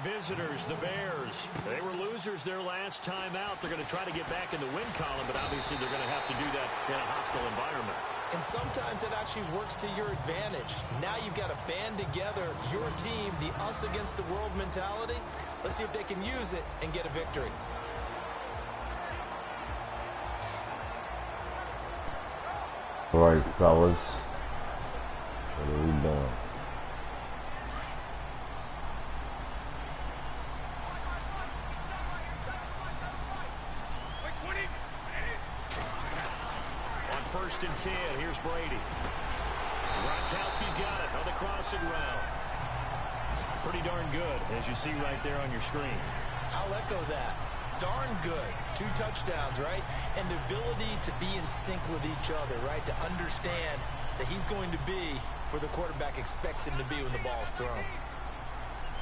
visitors, the Bears. They were losers their last time out. They're going to try to get back in the win column, but obviously they're going to have to do that in a hostile environment. And sometimes it actually works to your advantage. Now you've got to band together your team, the us against the world mentality. Let's see if they can use it and get a victory. All right, fellas. What are we doing? On 1st and 10, here's Brady. Gronkowski's got it on the crossing route. Pretty darn good, as you see right there on your screen. I'll echo that. Darn good. 2 touchdowns, right? And the ability to be in sync with each other, right? To understand that he's going to be where the quarterback expects him to be when the ball's thrown.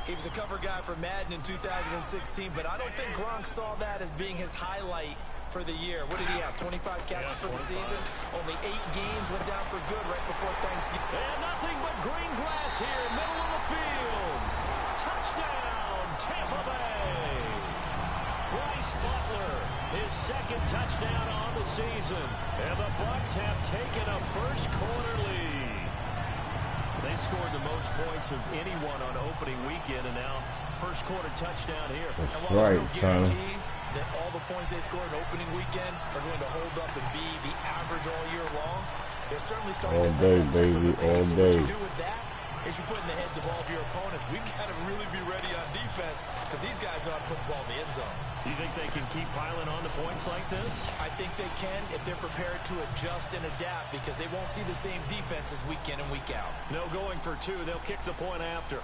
He was a cover guy for Madden in 2016, but I don't think Gronk saw that as being his highlight for the year. What did he have, 25 catches for the season? Only 8 games, went down for good right before Thanksgiving. And nothing but green grass here, middle of the field. Touchdown, Tampa Bay. Bryce Butler, his 2nd touchdown on the season. And the Bucs have taken a first-quarter lead. They scored the most points of anyone on opening weekend, and now first-quarter touchdown here. That's and while right, there's no guarantee that all the points they scored in opening weekend are going to hold up and be the average all year long, they're certainly starting to set that type of a pace. And what you do with that is you put in the heads of all of your opponents, we've got to really be ready on defense because these guys know how to put the ball in the end zone. You think they can keep piling on the points like this? I think they can if they're prepared to adjust and adapt because they won't see the same defenses week in and week out. No going for 2. They'll kick the point after.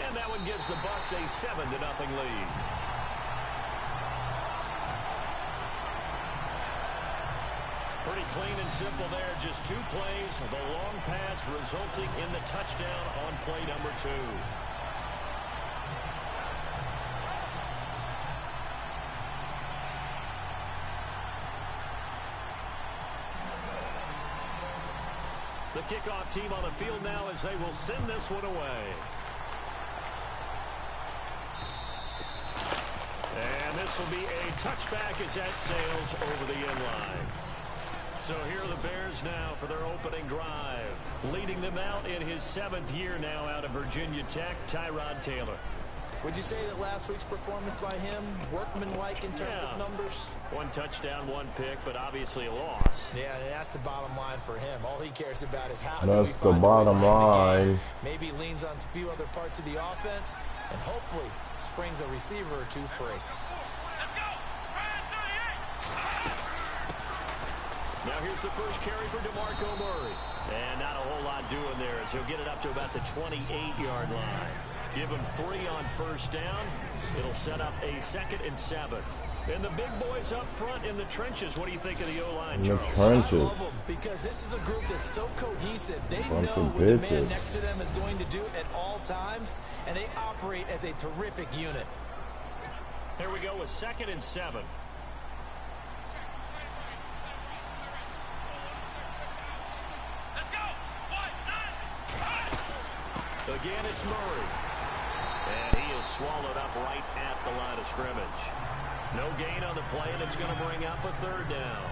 And that one gives the Bucs a 7-0 lead. Pretty clean and simple there. Just 2 plays. The long pass resulting in the touchdown on play number 2. The kickoff team on the field now as they will send this one away. And this will be a touchback as that sails over the end line. So here are the Bears now for their opening drive. Leading them out in his 7th year now out of Virginia Tech, Tyrod Taylor. Would you say that last week's performance by him, workmanlike in terms of numbers? 1 touchdown, 1 pick, but obviously a loss. Yeah, and that's the bottom line for him. All he cares about is how that's do we find the bottom line. Maybe leans on a few other parts of the offense, and hopefully springs a receiver or 2 free. Now here's the first carry for DeMarco Murray. And not a whole lot doing there as he'll get it up to about the 28-yard line. Give him 3 on first down. It'll set up a 2nd and 7. And the big boys up front in the trenches. What do you think of the O-line, Charles? I love them because this is a group that's so cohesive. They know what the man next to them is going to do at all times, and they operate as a terrific unit. Here we go with 2nd and 7. Again, it's Murray. And he is swallowed up right at the line of scrimmage. No gain on the play, and it's going to bring up a 3rd down.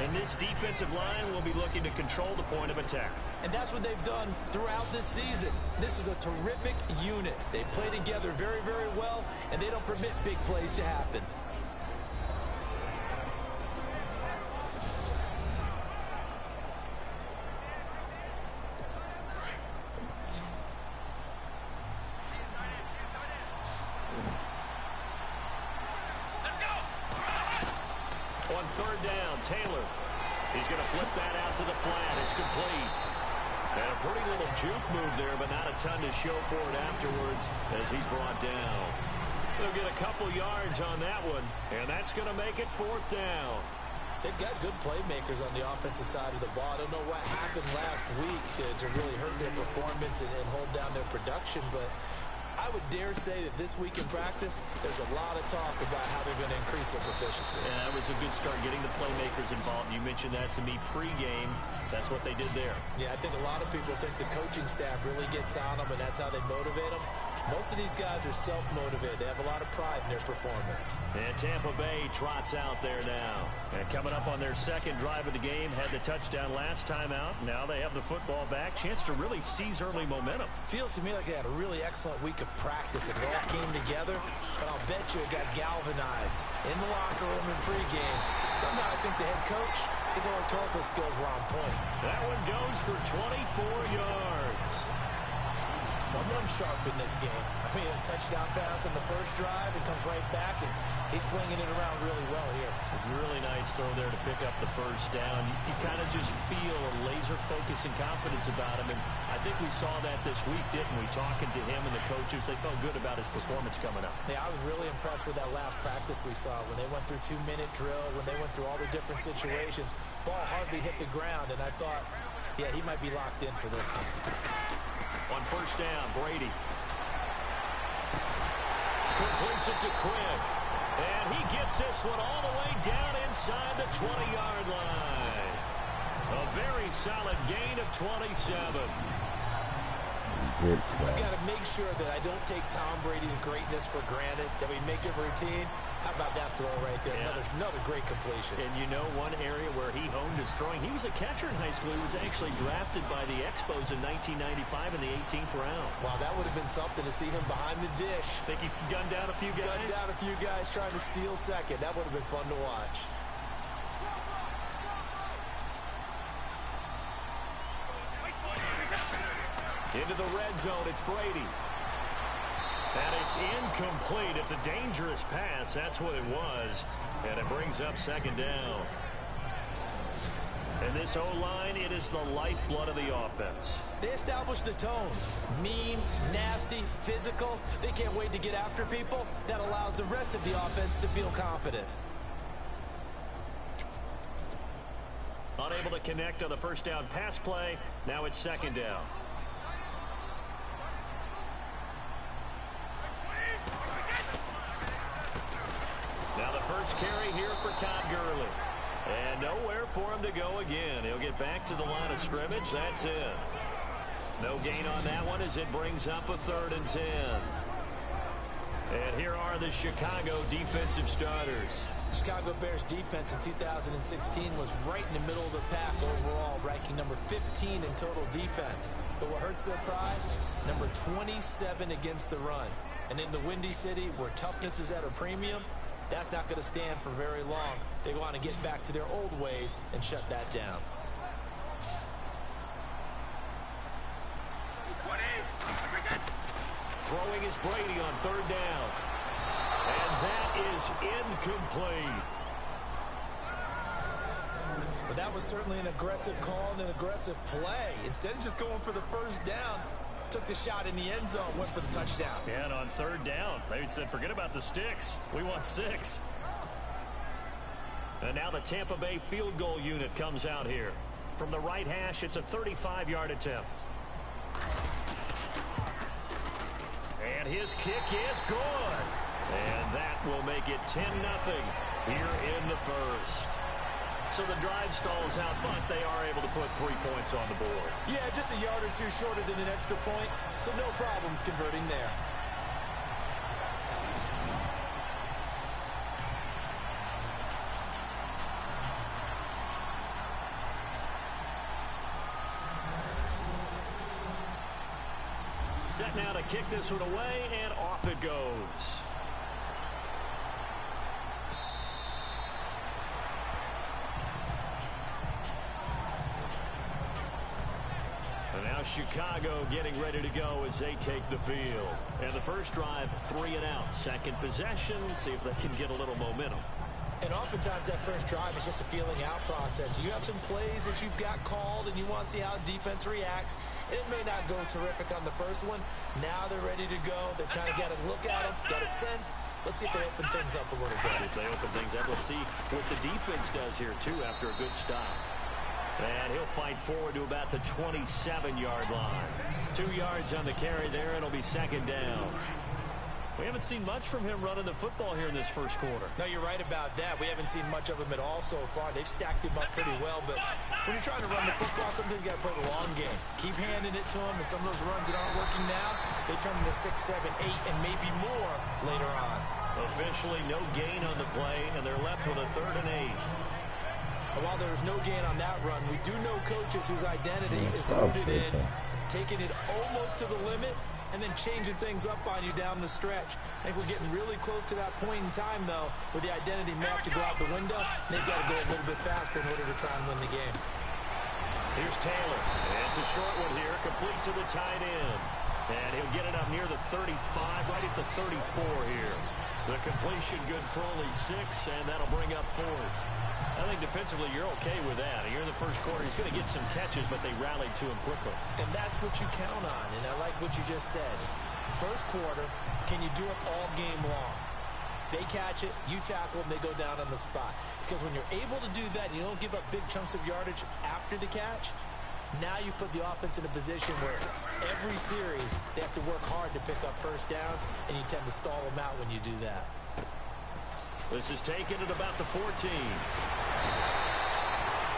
And this defensive line will be looking to control the point of attack. And that's what they've done throughout this season. This is a terrific unit. They play together very, very well, and they don't permit big plays to happen. On 3rd down, Taylor. He's going to flip that out to the flat. It's complete. And a pretty little juke move there, but not a ton to show for it afterwards as he's brought down. They'll get a couple yards on that one, and that's going to make it 4th down. They've got good playmakers on the offensive side of the ball. I don't know what happened last week to really hurt their performance and hold down their production, but I I would dare say that this week in practice, there's a lot of talk about how they're going to increase their proficiency. And that was a good start, getting the playmakers involved. You mentioned that to me pregame. That's what they did there. Yeah, I think a lot of people think the coaching staff really gets on them, and that's how they motivate them. Most of these guys are self-motivated. They have a lot of pride in their performance. And Tampa Bay trots out there now. And coming up on their second drive of the game, had the touchdown last time out. Now they have the football back. Chance to really seize early momentum. Feels to me like they had a really excellent week of practice. It all came together, but I'll bet you it got galvanized in the locker room in pregame. Somehow I think the head coach, his oratorical skills were on point. That one goes for 24 yards. Someone sharp in this game. I mean, a touchdown pass on the first drive. It comes right back, and he's flinging it around really well here. Really nice throw there to pick up the first down. You kind of just feel a laser focus and confidence about him, and I think we saw that this week, didn't we? Talking to him and the coaches, they felt good about his performance coming up. Yeah, I was really impressed with that last practice we saw when they went through 2-minute drill, when they went through all the different situations. Ball hardly hit the ground, and I thought, yeah, he might be locked in for this one. On first down, Brady completes it to Quick. And he gets this one all the way down inside the 20-yard line. A very solid gain of 27. I've got to make sure that I don't take Tom Brady's greatness for granted, that we make it routine. How about that throw right there? Yeah. Another great completion. And you know one area where he honed his throwing, he was a catcher in high school. He was actually drafted by the Expos in 1995 in the 18th round. Wow, that would have been something to see him behind the dish. Think he gunned down a few guys? Gunned down a few guys trying to steal second. That would have been fun to watch. Into the red zone, it's Brady. And it's incomplete. It's a dangerous pass. That's what it was. And it brings up second down. And this O-line, it is the lifeblood of the offense. They established the tone. Mean, nasty, physical. They can't wait to get after people. That allows the rest of the offense to feel confident. Unable to connect on the first down pass play. Now it's second down. Now the first carry here for Todd Gurley. And nowhere for him to go again. He'll get back to the line of scrimmage. That's it. No gain on that one as it brings up a 3rd and 10. And here are the Chicago defensive starters. Chicago Bears defense in 2016 was right in the middle of the pack overall, ranking number 15 in total defense. But what hurts their pride? Number 27 against the run. And in the Windy City, where toughness is at a premium, that's not going to stand for very long. They want to get back to their old ways and shut that down. Throwing is Brady on 3rd down. And that is incomplete. But that was certainly an aggressive call and an aggressive play. Instead of just going for the first down, took the shot in the end zone, went for the touchdown. Yeah, and on 3rd down, they said, forget about the sticks. We want 6. And now the Tampa Bay field goal unit comes out here. From the right hash, it's a 35-yard attempt. And his kick is good. And that will make it 10-0 here in the first. So the drive stalls out, but they are able to put 3 points on the board. Yeah, just a yard or two shorter than an extra point, so no problems converting there. Set now to kick this one away, and off it goes. And now Chicago getting ready to go as they take the field. And the first drive, 3 and out. Second possession, see if they can get a little momentum. And oftentimes that first drive is just a feeling out process. You have some plays that you've got called and you want to see how defense reacts. It may not go terrific on the first one. Now they're ready to go. They've kind of got a look at them, got a sense. Let's see if they open things up a little bit. If they open things up, let's see what the defense does here, too, after a good stop. And he'll fight forward to about the 27-yard line. 2 yards on the carry there. It'll be second down. We haven't seen much from him running the football here in this first quarter. No, you're right about that. We haven't seen much of him at all so far. They've stacked him up pretty well, but when you're trying to run the football, sometimes you got to play the long game. Keep handing it to him, and some of those runs that aren't working now, they turn into 6, 7, 8, and maybe more later on. Officially no gain on the play, and they're left with a 3rd and 8. And while there was no gain on that run, we do know coaches whose identity is rooted in taking it almost to the limit and then changing things up on you down the stretch. I think we're getting really close to that point in time, though, where the identity may have to go out the window, and they've got to go a little bit faster in order to try and win the game. Here's Taylor. It's a short one here, complete to the tight end. And he'll get it up near the 35, right at the 34 here. The completion good for only 6, and that'll bring up 4th. I think defensively you're okay with that. Here in the first quarter, he's going to get some catches, but they rallied to him quickly. And that's what you count on, and I like what you just said. First quarter, can you do it all game long? They catch it, you tackle them, they go down on the spot. Because when you're able to do that, and you don't give up big chunks of yardage after the catch, now you put the offense in a position where every series they have to work hard to pick up first downs, and you tend to stall them out when you do that. This is taken at about the 14.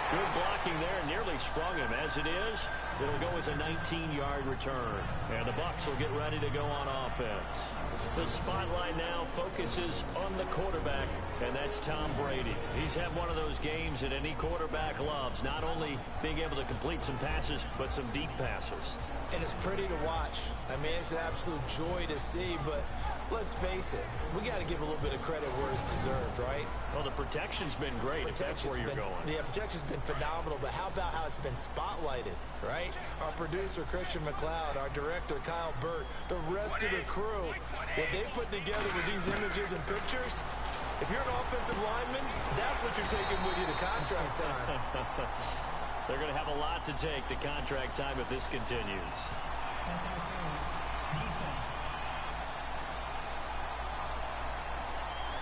Good blocking there, nearly sprung him. As it is, it'll go as a 19-yard return. And the Bucs will get ready to go on offense. The spotlight now focuses on the quarterback, and that's Tom Brady. He's had one of those games that any quarterback loves, not only being able to complete some passes, but some deep passes. And it's pretty to watch. I mean, it's an absolute joy to see, but let's face it, we got to give a little bit of credit where it's deserved, right? Well, the protection's been great, if that's where you're going. The protection's been phenomenal, but how about how it's been spotlighted, right? Our producer, Christian McLeod, our director, Kyle Burt, the rest of the crew, what they put together with these images and pictures, if you're an offensive lineman, that's what you're taking with you to contract time. They're going to have a lot to take to contract time if this continues.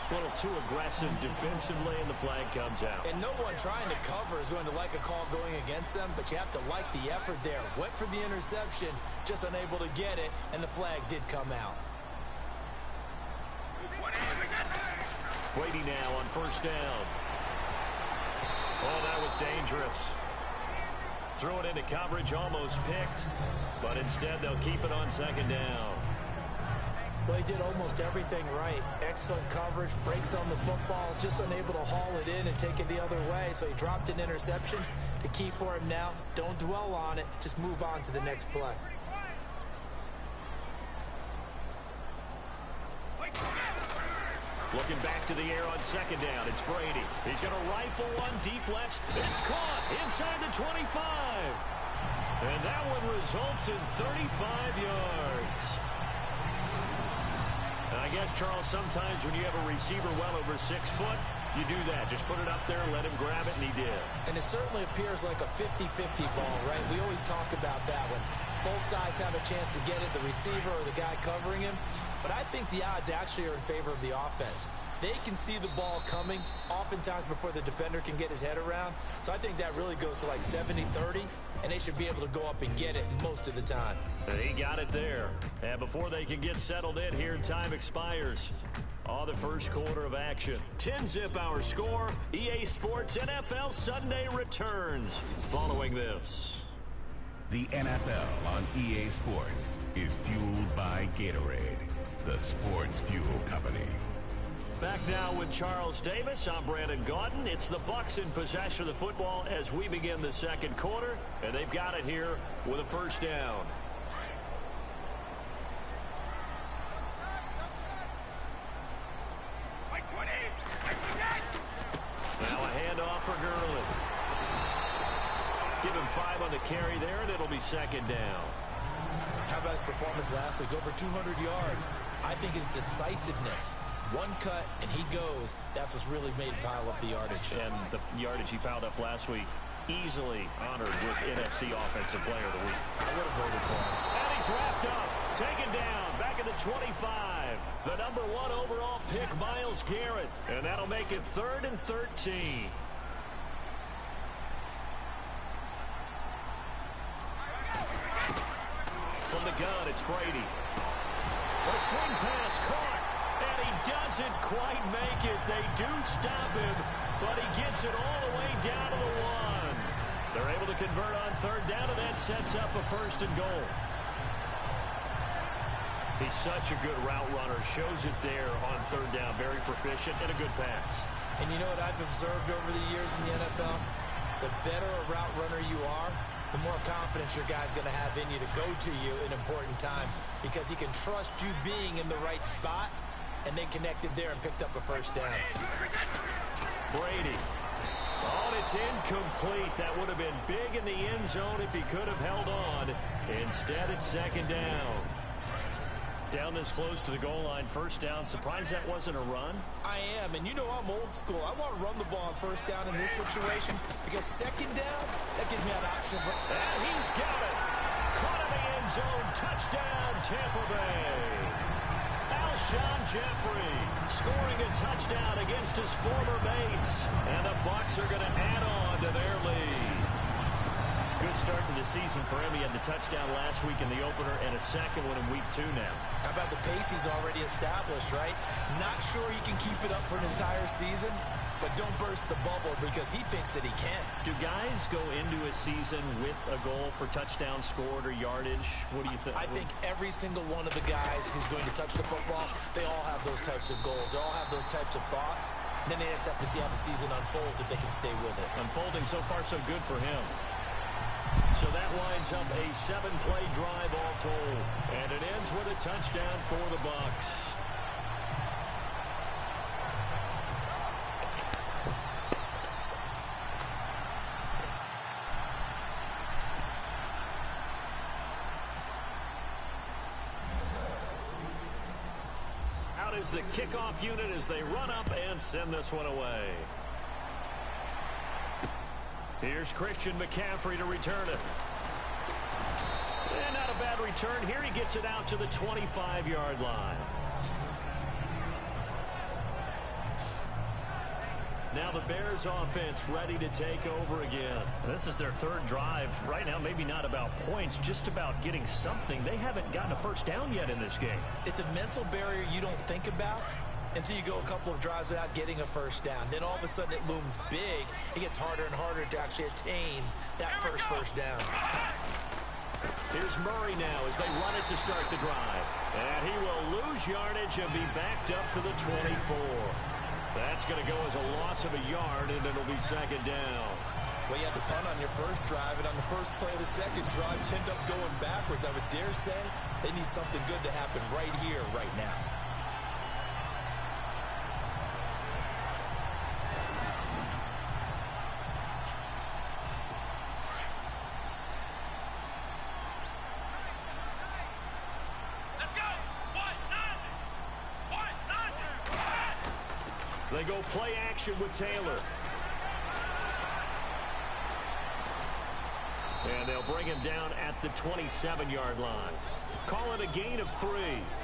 A little too aggressive defensively, and the flag comes out. And no one trying to cover is going to like a call going against them, but you have to like the effort there. Went for the interception, just unable to get it, and the flag did come out. Brady now on first down. Oh, that was dangerous. Throw it into coverage, almost picked, but instead they'll keep it on second down. Well, he did almost everything right. Excellent coverage, breaks on the football, just unable to haul it in and take it the other way, so he dropped an interception. The key for him now, don't dwell on it, just move on to the next play. Looking back to the air on second down. It's Brady. He's going to rifle one deep left. It's caught inside the 25. And that one results in 35 yards. And I guess, Charles, sometimes when you have a receiver well over 6 foot, you do that. Just put it up there, let him grab it, and he did. And it certainly appears like a 50-50 ball, right? We always talk about that one. Both sides have a chance to get it, the receiver or the guy covering him. But I think the odds actually are in favor of the offense. They can see the ball coming oftentimes before the defender can get his head around. So I think that really goes to like 70-30, and they should be able to go up and get it most of the time. He got it there. And before they can get settled in here, time expires. The first quarter of action. 10-zip our score. EA Sports NFL Sunday returns following this. The NFL on EA Sports is fueled by Gatorade, the sports fuel company. Back now with Charles Davis. I'm Brandon Gaudin. It's the Bucs in possession of the football as we begin the second quarter, and they've got it here with a first down. Now a handoff for Gurley. Give him 5 on the carry there, and it'll be second down. How about his performance last week? Over 200 yards. I think his decisiveness. One cut, and he goes. That's what's really made him pile up the yardage. And the yardage he piled up last week, easily honored with NFC Offensive Player of the Week. I would have voted for him. And he's wrapped up. Taken down. Back at the 25. The number 1 overall pick, Myles Garrett. And that'll make it 3rd and 13. the gun, it's Brady. The swing pass caught, and he doesn't quite make it. They do stop him, but he gets it all the way down to the 1. They're able to convert on third down, and that sets up a 1st and goal. He's such a good route runner. Shows it there on third down. Very proficient and a good pass. And you know what I've observed over the years in the NFL? The better a route runner you are, the more confidence your guy's going to have in you to go to you in important times because he can trust you being in the right spot, and they connected there and picked up a 1st down. Brady. Oh, and it's incomplete. That would have been big in the end zone if he could have held on. Instead, it's 2nd down. Down this close to the goal line, 1st down. Surprised that wasn't a run? I am, and you know I'm old school. I want to run the ball on 1st down in this situation because 2nd down, that gives me an option for... And he's got it. Caught in the end zone. Touchdown, Tampa Bay. Alshon Jeffrey scoring a touchdown against his former mates. And the Bucs are going to add on to their lead. Good start to the season for him. He had the touchdown last week in the opener and a 2nd one in week 2 now. How about the pace he's already established, right? Not sure he can keep it up for an entire season, but don't burst the bubble because he thinks that he can. Do guys go into a season with a goal for touchdown scored or yardage? What do you think? I think every single one of the guys who's going to touch the football, they all have those types of goals. They all have those types of thoughts. And then they just have to see how the season unfolds if they can stay with it. Unfolding so far so good for him. So that lines up a 7-play drive all told. And it ends with a touchdown for the Bucs. Out is the kickoff unit as they run up and send this one away. Here's Christian McCaffrey to return it. And not a bad return. Here he gets it out to the 25-yard line. Now the Bears offense ready to take over again. This is their 3rd drive. Right now, maybe not about points, just about getting something. They haven't gotten a 1st down yet in this game. It's a mental barrier you don't think about until you go a couple of drives without getting a 1st down. Then all of a sudden it looms big. It gets harder and harder to actually attain that first down. Here's Murray now as they run it to start the drive. And he will lose yardage and be backed up to the 24. That's going to go as a loss of a yard, and it'll be 2nd down. Well, you had to punt on your first drive, and on the first play of the 2nd drive, you end up going backwards. I would dare say they need something good to happen right here, right now. They go play action with Taylor. And they'll bring him down at the 27-yard line. Call it a gain of 3,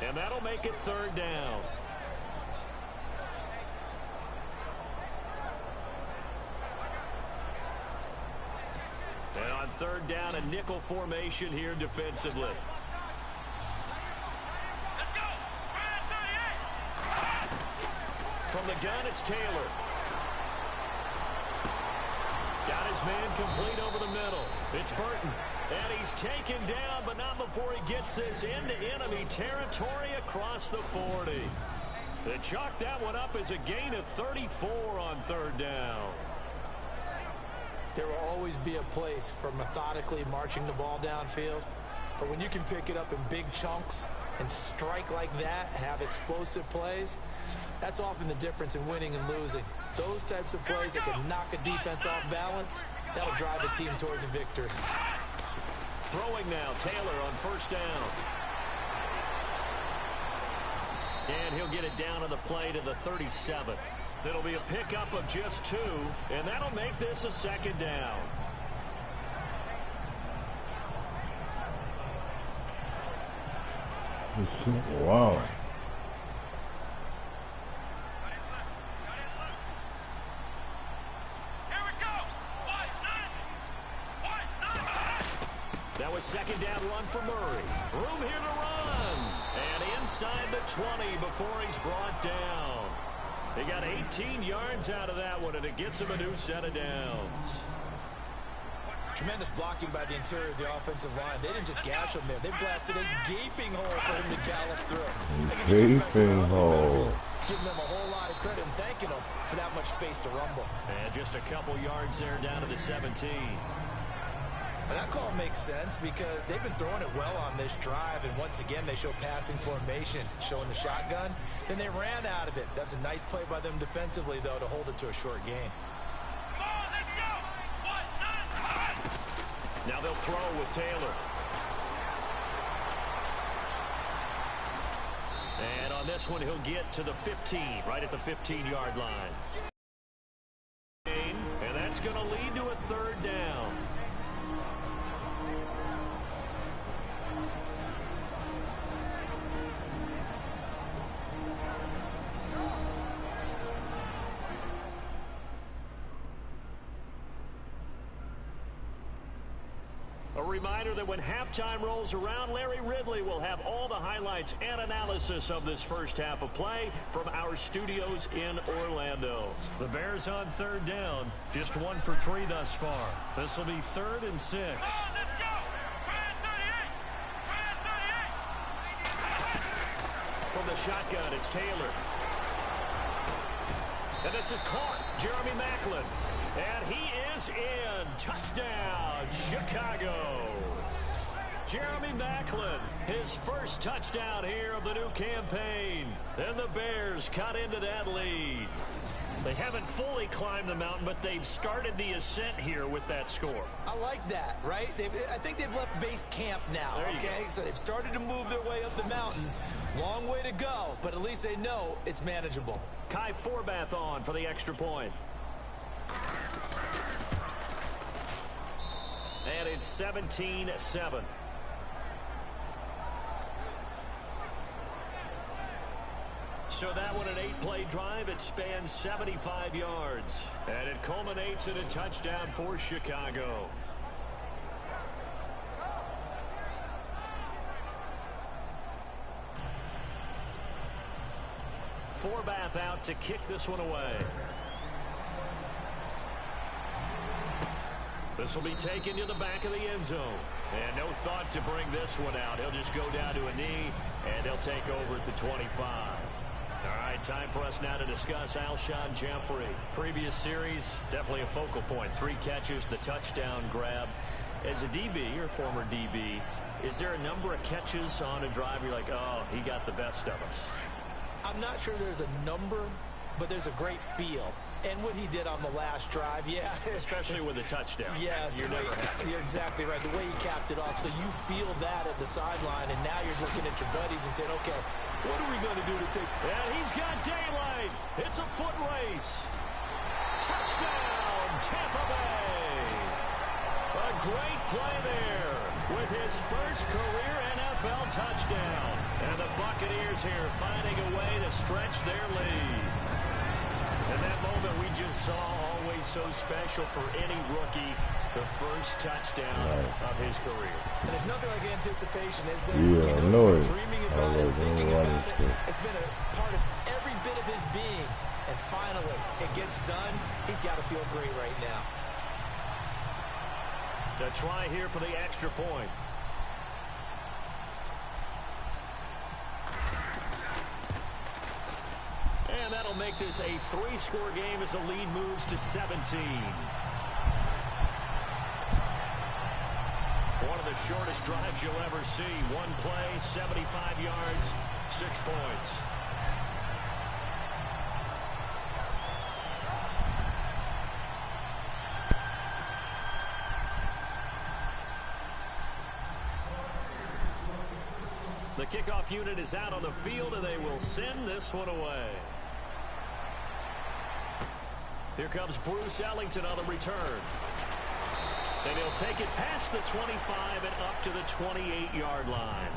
and that'll make it 3rd down. And on 3rd down, a nickel formation here defensively. From the gun, it's Taylor. Got his man complete over the middle. It's Burton. And he's taken down, but not before he gets this into enemy territory across the 40. They chalk that one up as a gain of 34 on 3rd down. There will always be a place for methodically marching the ball downfield. But when you can pick it up in big chunks and strike like that, have explosive plays, that's often the difference in winning and losing. Those types of plays that can knock a defense off balance, that'll drive a team towards a victory. Throwing now, Taylor on 1st down. And he'll get it down on the play to the 37. It'll be a pickup of just 2, and that'll make this a 2nd down. Wow. That was second down run for Murray. Room here to run. And inside the 20 before he's brought down. He got 18 yards out of that one, and it gets him a new set of downs. Tremendous blocking by the interior of the offensive line. They didn't just gash him there. They blasted a gaping hole for him to gallop through. Gaping hole. Giving them a whole lot of credit and thanking them for that much space to rumble. And just a couple yards there down to the 17. And that call makes sense because they've been throwing it well on this drive, and once again they show passing formation, showing the shotgun. Then they ran out of it. That's a nice play by them defensively, though, to hold it to a short gain. Now they'll throw with Taylor. And on this one, he'll get to the 15, right at the 15-yard line. And that's going to lead to a third down. A reminder that when halftime rolls around, Larry Ridley will have all the highlights and analysis of this first half of play from our studios in Orlando. The Bears on third down, just 1 for 3 thus far. This will be 3rd and 6. From the shotgun, it's Taylor. And this is caught. Jeremy Maclin. And he is in. Touchdown, Chicago. Jeremy Maclin, his first touchdown here of the new campaign. And the Bears cut into that lead. They haven't fully climbed the mountain, but they've started the ascent here with that score. I like that, right? I think they've left base camp now, okay? So they've started to move their way up the mountain. Long way to go, but at least they know it's manageable. Kai Forbath on for the extra point. And it's 17-7. So that one, an 8-play drive. It spans 75 yards. And it culminates in a touchdown for Chicago. Forbath out to kick this one away. This will be taken to the back of the end zone. And no thought to bring this one out. He'll just go down to a knee, and they'll take over at the 25. All right, time for us now to discuss Alshon Jeffrey. Previous series, definitely a focal point. 3 catches, the touchdown grab. As a DB, or former DB, is there a number of catches on a drive you're like, oh, he got the best of us? I'm not sure there's a number, but there's a great feel. And what he did on the last drive, yeah. Especially with a touchdown. Yes. You're never happy. You're exactly right. The way he capped it off, so you feel that at the sideline, and now you're looking at your buddies and saying, okay, what are we going to do to take... And he's got daylight. It's a foot race. Touchdown, Tampa Bay. A great play there with his first career NFL touchdown. And the Buccaneers here finding a way to stretch their lead. And that moment we just saw, always so special for any rookie, the first touchdown of his career. And there's nothing like anticipation, is there? Yeah, I know it. Dreaming about it, thinking about it. It's been a part of every bit of his being. And finally, it gets done. He's got to feel great right now. To try here for the extra point. And that'll make this a 3-score game as the lead moves to 17. One of the shortest drives you'll ever see. 1 play, 75 yards, 6 points. The kickoff unit is out on the field, and they will send this one away. Here comes Bruce Ellington on the return. And he'll take it past the 25 and up to the 28-yard line.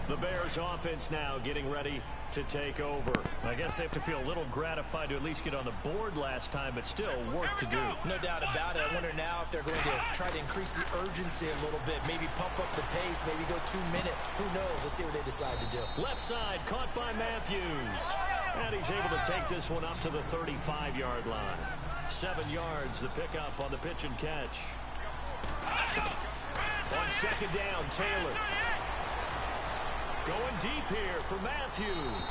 The Bears offense now getting ready to take over. I guess they have to feel a little gratified to at least get on the board last time, but still work to do. No doubt about it. wonder now if they're going to try to increase the urgency a little bit, maybe pump up the pace, maybe go 2 minute. Who knows? Let's see what they decide to do. Left side caught by Matthews. And he's able to take this one up to the 35-yard line. 7 yards, the pickup on the pitch and catch. On second down, Taylor. Going deep here for Matthews.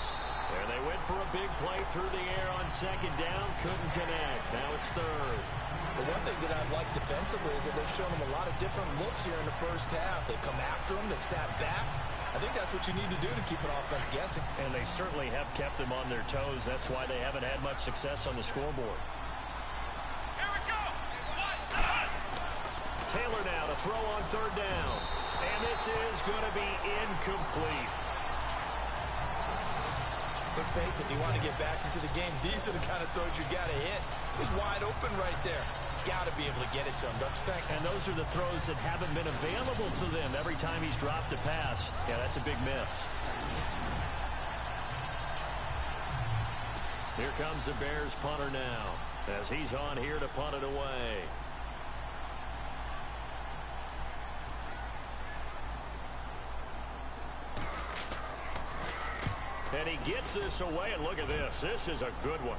There they went for a big play through the air on second down. Couldn't connect. Now it's third. The one thing that I've liked defensively is that they've shown them a lot of different looks here in the first half. They come after them. They've sat back. I think that's what you need to do to keep an offense guessing. And they certainly have kept them on their toes. That's why they haven't had much success on the scoreboard. Here we go. Taylor now to throw on third down. And this is going to be incomplete. Let's face it, if you want to get back into the game, these are the kind of throws you got to hit. He's wide open right there. Got to be able to get it to him, don't you think? And those are the throws that haven't been available to them every time he's dropped a pass. Yeah, that's a big miss. Here comes the Bears punter now as he's on here to punt it away. And he gets this away, and look at this. This is a good one.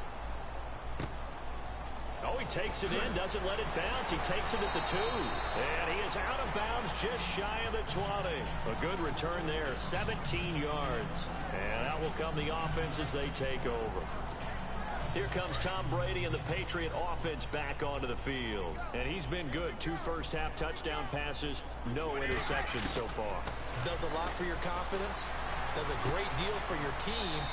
Oh, he takes it in, doesn't let it bounce. He takes it at the 2. And he is out of bounds just shy of the 20. A good return there, 17 yards. And out will come the offense as they take over. Here comes Tom Brady and the Patriot offense back onto the field. And he's been good. 2 first-half touchdown passes, no interceptions so far. Does a lot for your confidence. Does a great deal for your team.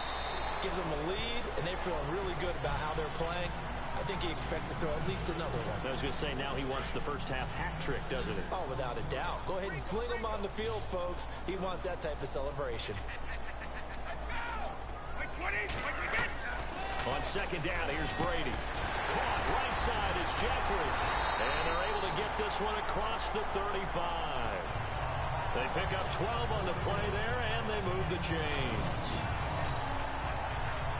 Gives them a lead, and they're feeling really good about how they're playing. I think he expects to throw at least another one. I was going to say, now he wants the first-half hat trick, doesn't he? Oh, without a doubt. Go ahead and fling him on the field, folks. He wants that type of celebration. On second down, here's Brady. Caught right side is Jeffrey. And they're able to get this one across the 35. They pick up 12 on the play there, and they move the chains.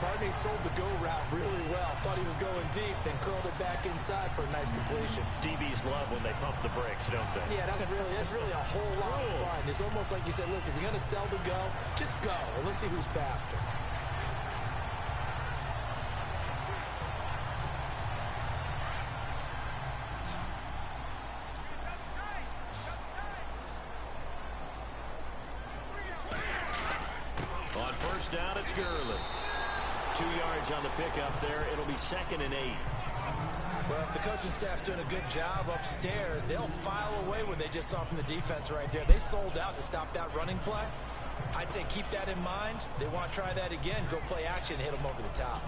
Barney sold the go route really well. Thought he was going deep, then curled it back inside for a nice completion. DBs love when they pump the brakes, don't they? Yeah, that's really a whole lot of fun. It's almost like you said, listen, if you're going to sell the go, just go. And let's see who's faster. On first down, it's Gurley. 2 yards on the pickup there. It'll be 2nd and 8. Well, if the coaching staff's doing a good job upstairs, they'll file away what they just saw from the defense right there. They sold out to stop that running play. I'd say keep that in mind. They want to try that again. Go play action, hit them over the top.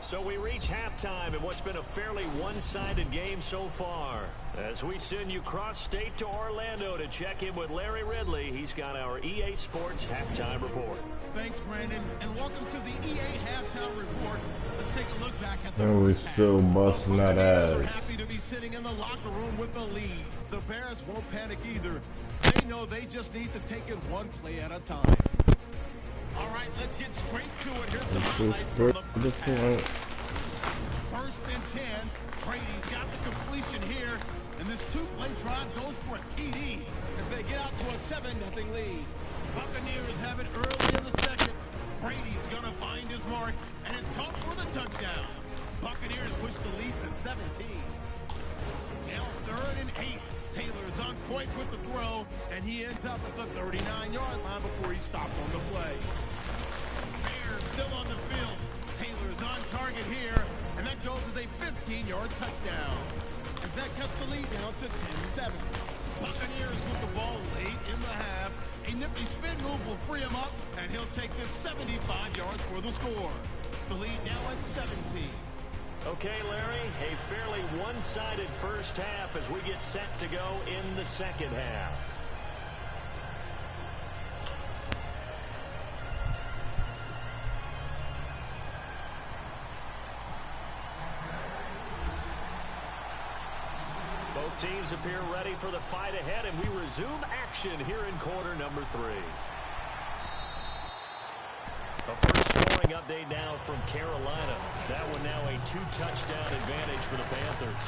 So we reach halftime in what's been a fairly one-sided game so far. As we send you cross-state to Orlando to check in with Larry Ridley, he's got our EA Sports Halftime Report. Thanks, Brandon, and welcome to the EA Halftime Report. Let's take a look back at the And we first half. still busting that Buccaneers are ass. happy to be sitting in the locker room with the lead. The Bears won't panic either. They know they just need to take it one play at a time. All right, let's get straight to it. Here's some highlights from the first half. 1st and 10. Brady's got the completion here, and this 2-play drive goes for a TD as they get out to a 7-0 lead. Buccaneers have it early in the second. Brady's gonna find his mark, and it's caught for the touchdown. Buccaneers push the lead to 17. Now 3rd and 8. Taylor's on point with the throw, and he ends up at the 39-yard line before he stopped on the play. Bears still on the field. Taylor's on target here, and that goes as a 15-yard touchdown. As that cuts the lead down to 10-7. Buccaneers with the ball late in the half. A nifty spin move will free him up, and he'll take this 75 yards for the score. The lead now at 17. Okay, Larry, a fairly one-sided first half as we get set to go in the second half. Both teams appear ready for the fight ahead, and we resume action here in quarter number 3. A first scoring update now from Carolina. That one now a 2-touchdown advantage for the Panthers.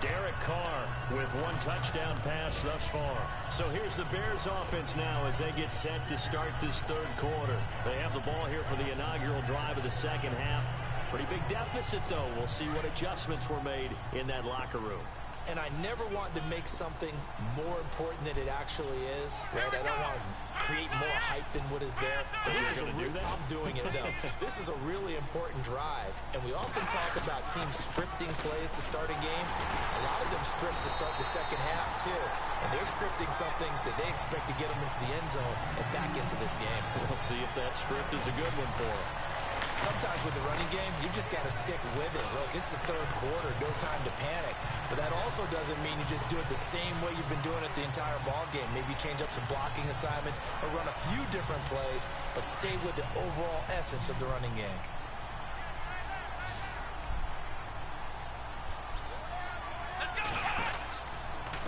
Derek Carr with 1 touchdown pass thus far. So here's the Bears offense now as they get set to start this third quarter. They have the ball here for the inaugural drive of the second half. Pretty big deficit, though. We'll see what adjustments were made in that locker room. And I never want to make something more important than it actually is, right? I don't want to create more hype than what is there. But this is I'm doing it, though. This is a really important drive. And we often talk about teams scripting plays to start a game. A lot of them script to start the second half, too. And they're scripting something that they expect to get them into the end zone and back into this game. We'll see if that script is a good one for them. Sometimes with the running game, you just got to stick with it. Look, it's the third quarter, no time to panic. But that also doesn't mean you just do it the same way you've been doing it the entire ball game. Maybe change up some blocking assignments or run a few different plays, but stay with the overall essence of the running game.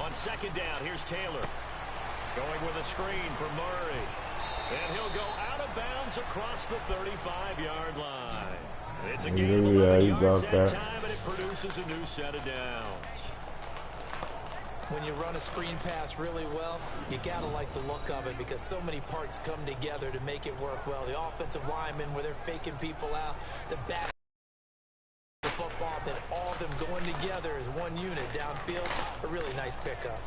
On second down, here's Taylor. Going with a screen for Murray. And he'll go out of bounds across the 35-yard line. It's a gain of 11 yards that time, and it produces a new set of downs. When you run a screen pass really well, you got to like the look of it because so many parts come together to make it work well. The offensive linemen, where they're faking people out, the back the football, then all of them going together as one unit downfield, a really nice pickup.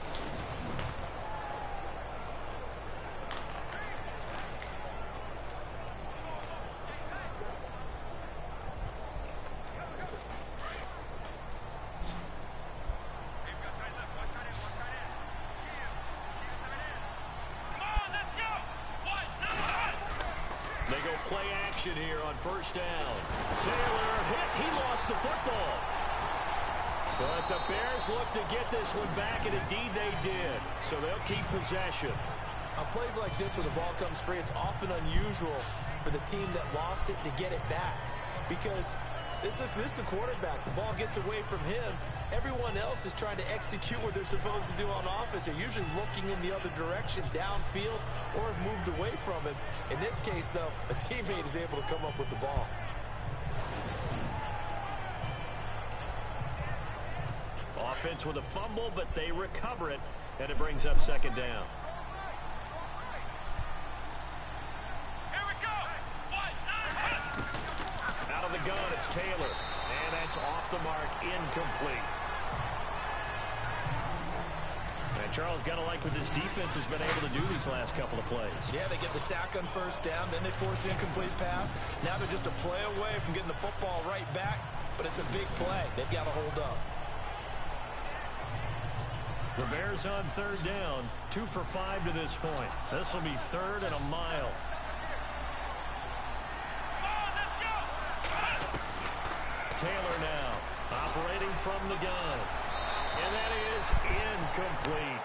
Here on first down. Taylor hit. He lost the football. But the Bears look to get this one back, and indeed they did. So they'll keep possession. On plays like this where the ball comes free, it's often unusual for the team that lost it to get it back. Because this is the quarterback. The ball gets away from him. Everyone else is trying to execute what they're supposed to do on offense. They're usually looking in the other direction, downfield, or have moved away from him. In this case, though, a teammate is able to come up with the ball. Offense with a fumble, but they recover it, and it brings up second down. Here we go. Out of the gun, it's Taylor. And that's off the mark, incomplete. And Charles, got to like what this defense has been able to do these last couple of plays. Yeah, they get the sack on first down, then they force the incomplete pass. Now they're just a play away from getting the football right back, but it's a big play. They've got to hold up. The Bears on third down, 2 for 5 to this point. This will be third and a mile. Taylor now operating from the gun. And that is incomplete.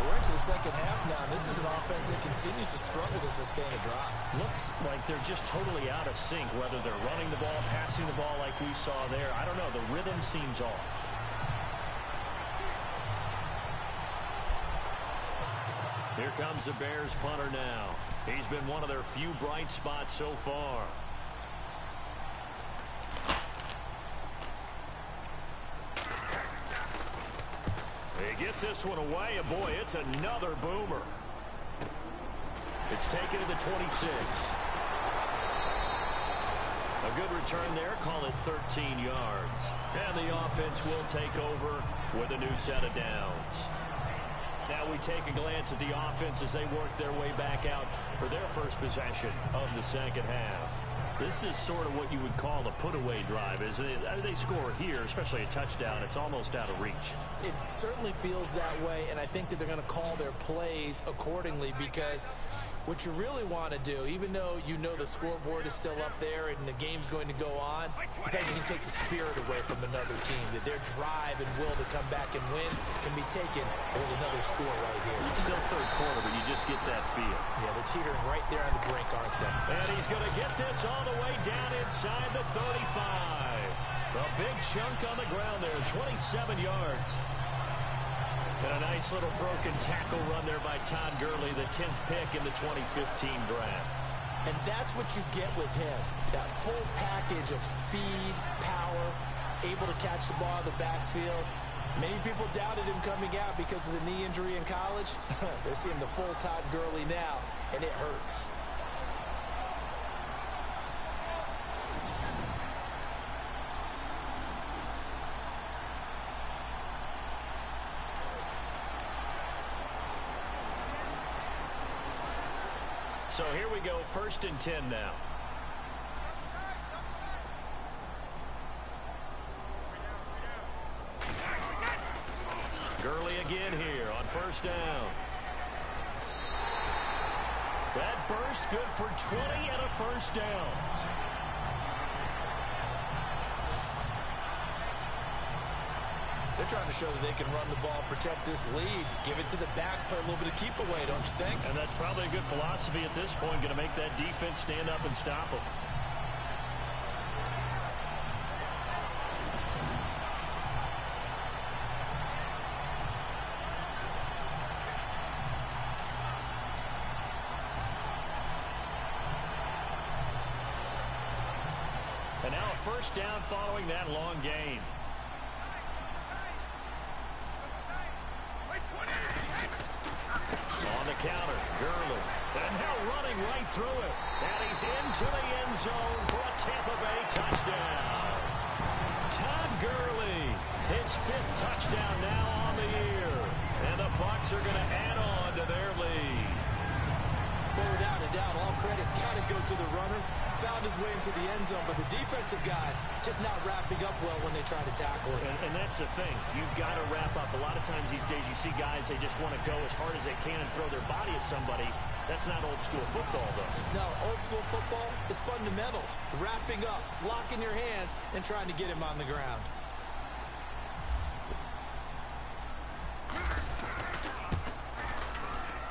We're into the second half now. This is an offense that continues to struggle to sustain a drive. Looks like they're just totally out of sync, whether they're running the ball, passing the ball like we saw there. I don't know. The rhythm seems off. Here comes the Bears punter now. He's been one of their few bright spots so far. He gets this one away, and boy, it's another boomer. It's taken to the 26. A good return there, call it 13 yards. And the offense will take over with a new set of downs. Now we take a glance at the offense as they work their way back out for their first possession of the second half. This is sort of what you would call a put-away drive, isn't it? They score here, especially a touchdown. It's almost out of reach. It certainly feels that way, and I think that they're going to call their plays accordingly because what you really want to do, even though you know the scoreboard is still up there and the game's going to go on, I think you can take the spirit away from another team, that their drive and will to come back and win can be taken with another score right here. It's still third quarter, but you just get that feel. Yeah, they're teetering right there on the brink, aren't they? And he's going to get this all the way down inside the 35. A big chunk on the ground there, 27 yards. And a nice little broken tackle run there by Todd Gurley, the 10th pick in the 2015 draft. And that's what you get with him, that full package of speed, power, able to catch the ball in the backfield. Many people doubted him coming out because of the knee injury in college. They're seeing the full Todd Gurley now, and it hurts. So here we go, 1st and 10 now. Gurley again here on 1st down. That burst good for 20 and a 1st down. They're trying to show that they can run the ball, protect this lead, give it to the backs, play a little bit of keep away, don't you think? And that's probably a good philosophy at this point, going to make that defense stand up and stop them. And now a 1st down following that long gain. On the counter, Gurley. And now running right through it. And he's into the end zone for a Tampa Bay touchdown. Todd Gurley, his 5th touchdown now on the year. And the Bucs are going to add on to their lead. Well, without a doubt, all credit's got to go to the runner. Found his way into the end zone, but the defensive guys just not wrapping up well when they try to tackle it. And that's the thing. You've got to wrap up. A lot of times these days you see guys, they just want to go as hard as they can and throw their body at somebody. That's not old school football, though. No, old school football is fundamentals. Wrapping up, locking your hands, and trying to get him on the ground.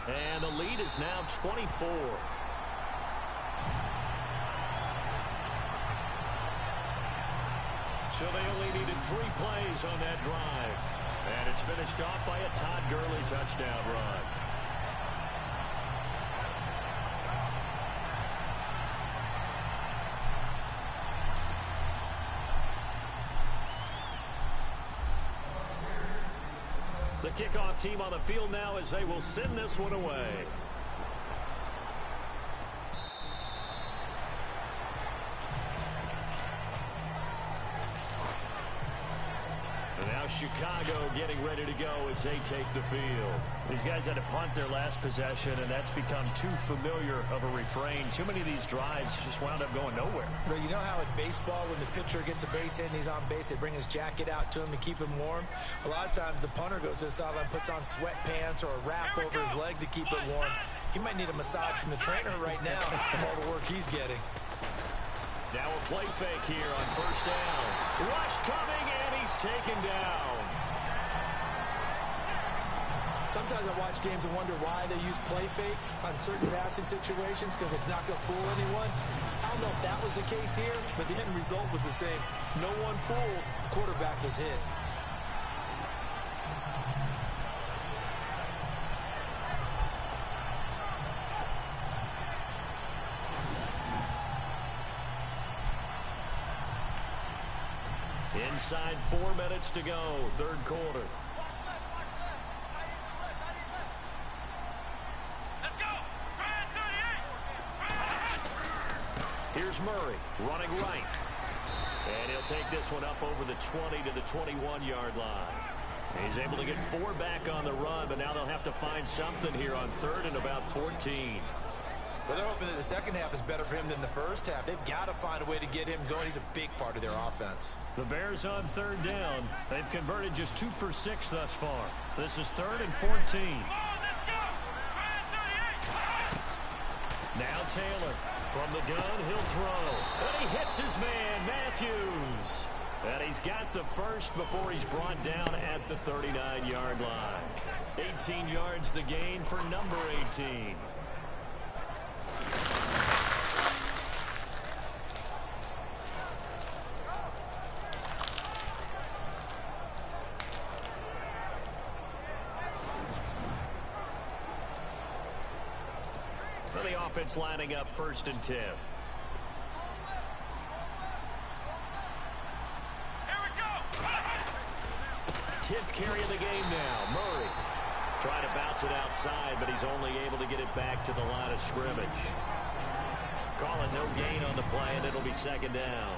And the lead is now 24. So they only needed 3 plays on that drive. And it's finished off by a Todd Gurley touchdown run. The kickoff team on the field now as they will send this one away. And now Chicago getting ready to go as they take the field. These guys had to punt their last possession, and that's become too familiar of a refrain. Too many of these drives just wound up going nowhere. Well, you know how in baseball, when the pitcher gets a base hit and he's on base, they bring his jacket out to him to keep him warm? A lot of times the punter goes to the sideline, puts on sweatpants or a wrap over his leg to keep it warm. He might need a massage from the trainer right now from all the work he's getting. Now a play fake here on 1st down. Rush coming, and he's taken down. Sometimes I watch games and wonder why they use play fakes on certain passing situations because it's not going to fool anyone. I don't know if that was the case here, but the end result was the same. No one fooled. The quarterback was hit. Inside 4 minutes to go, 3rd quarter. Let's go. Here's Murray running right. And he'll take this one up over the 20 to the 21-yard line. He's able to get 4 back on the run, but now they'll have to find something here on 3rd and about 14. Well, they're hoping that the second half is better for him than the first half. They've got to find a way to get him going. He's a big part of their offense. The Bears on 3rd down. They've converted just 2 for 6 thus far. This is 3rd and 14. Now Taylor from the gun. He'll throw. And he hits his man, Matthews. And he's got the first before he's brought down at the 39-yard line. 18 yards the gain for number 18. offense lining up 1st and 10. Here we go. 10th carry of the game now. Murray trying to bounce it outside, but he's only able to get it back to the line of scrimmage. Call it no gain on the play, and it'll be 2nd down.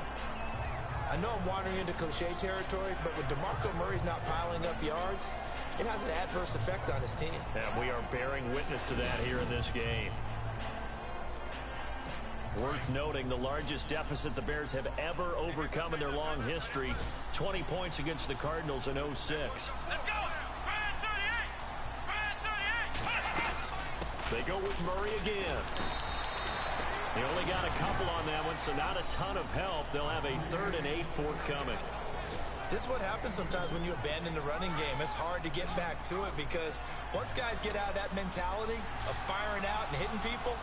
I know I'm wandering into cliche territory, but when DeMarco Murray's not piling up yards, it has an adverse effect on his team. And we are bearing witness to that here in this game. Worth noting, the largest deficit the Bears have ever overcome in their long history, 20 points against the Cardinals in 06. Let's go. Bad 38. Bad 38. They go with Murray again. They only got a couple on that one, so not a ton of help. They'll have a 3rd and 8 forthcoming. This is what happens sometimes when you abandon the running game. It's hard to get back to it because once guys get out of that mentality of firing out and hitting people,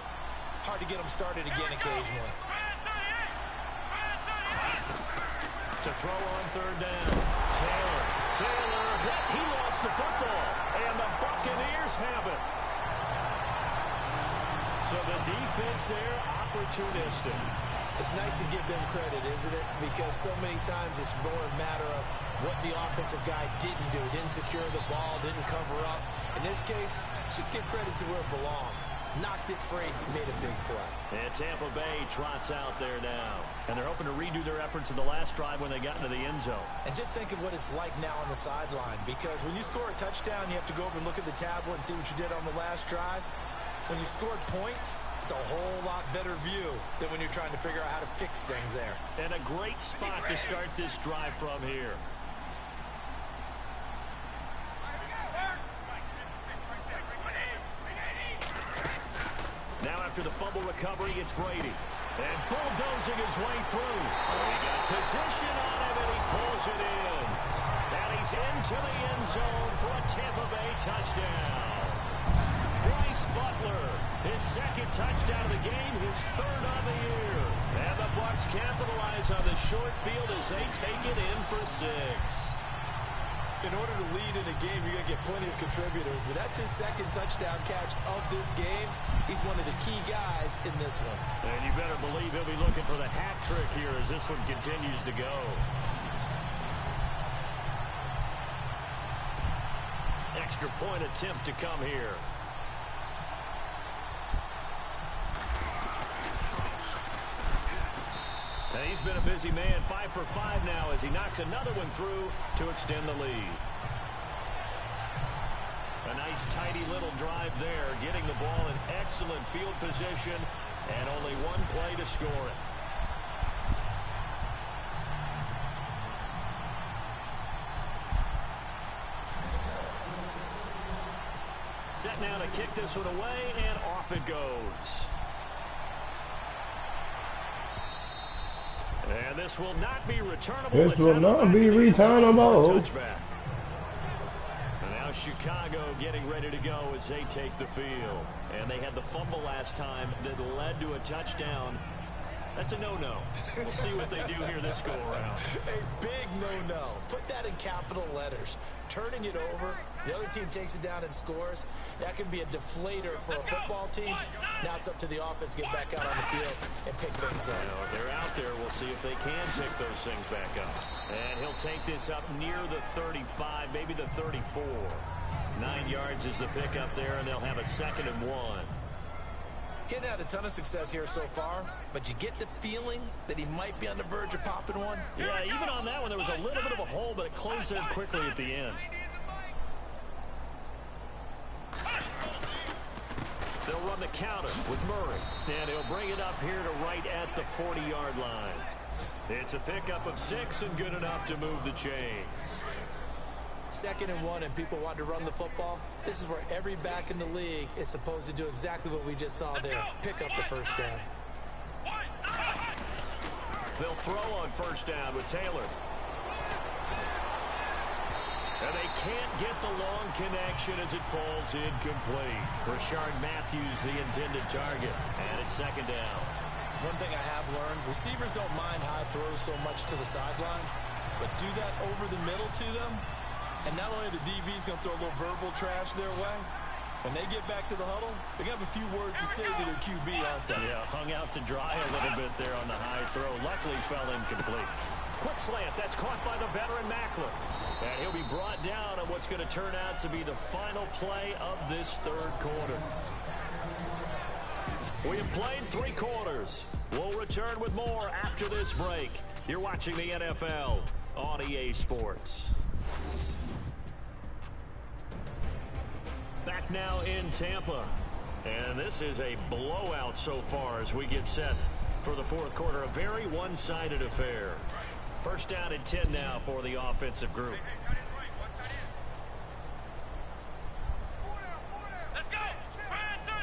hard to get them started again occasionally. To throw on 3rd down. Taylor hit. He lost the football, and the Buccaneers have it. So the defense there, opportunistic. It's nice to give them credit, isn't it? Because so many times it's more a matter of what the offensive guy didn't do. Didn't secure the ball, didn't cover up. In this case, just give credit to where it belongs. Knocked it free, made a big play. And Tampa Bay trots out there now. And they're hoping to redo their efforts in the last drive when they got into the end zone. And just think of what it's like now on the sideline. Because when you score a touchdown, you have to go over and look at the tablet and see what you did on the last drive. When you scored points, it's a whole lot better view than when you're trying to figure out how to fix things there. And a great spot to start this drive from here. Now after the fumble recovery, it's Brady. And bulldozing his way through. He got position on him, and he pulls it in. And he's into the end zone for a Tampa Bay touchdown. Bryce Butler, his 2nd touchdown of the game, his 3rd on the year. And the Bucs capitalize on the short field as they take it in for 6. In order to lead in a game, you're going to get plenty of contributors, but that's his 2nd touchdown catch of this game. He's one of the key guys in this one. And you better believe he'll be looking for the hat trick here as this one continues to go. Extra point attempt to come here. And he's been a busy man, 5 for 5 now as he knocks another one through to extend the lead. A nice tidy little drive there, getting the ball in excellent field position and only one play to score it. Set now to kick this one away, and off it goes. And this will not be returnable. This will not be returnable. Touchback. And now Chicago getting ready to go as they take the field. And they had the fumble last time that led to a touchdown. That's a no-no. We'll see what they do here this go-around. A big no-no. Put that in capital letters. Turning it over, the other team takes it down and scores. That can be a deflator for a football team. Now it's up to the offense to get back out on the field and pick things up. You know, if they're out there, we'll see if they can pick those things back up. And he'll take this up near the 35, maybe the 34. 9 yards is the pick up there, and they'll have a 2nd and 1. Getting had a ton of success here so far, but you get the feeling that he might be on the verge of popping one. Yeah, even on that one, there was a little bit of a hole, but it closed there quickly at the end. They'll run the counter with Murray, and he'll bring it up here to right at the 40-yard line. It's a pickup of 6 and good enough to move the chains. 2nd and 1 and people want to run the football. This is where every back in the league is supposed to do exactly what we just saw there. Pick up the 1st down. They'll throw on 1st down with Taylor. And they can't get the long connection as it falls incomplete. Rashard Matthews, the intended target. And it's 2nd down. One thing I have learned, receivers don't mind high throws so much to the sideline, but do that over the middle to them. And not only the DB's going to throw a little verbal trash their way, When they get back to the huddle, they're going to have a few words to say to their QB, aren't they? Yeah, hung out to dry a little bit there on the high throw. Luckily fell incomplete. Quick slant. That's caught by the veteran Mackler. And he'll be brought down on what's going to turn out to be the final play of this third quarter. We have played 3 quarters. We'll return with more after this break. You're watching the NFL on EA Sports. Back now in Tampa. And this is a blowout so far as we get set for the fourth quarter. A very one-sided affair. First down and 10 now for the offensive group. Let's go. Brand 38.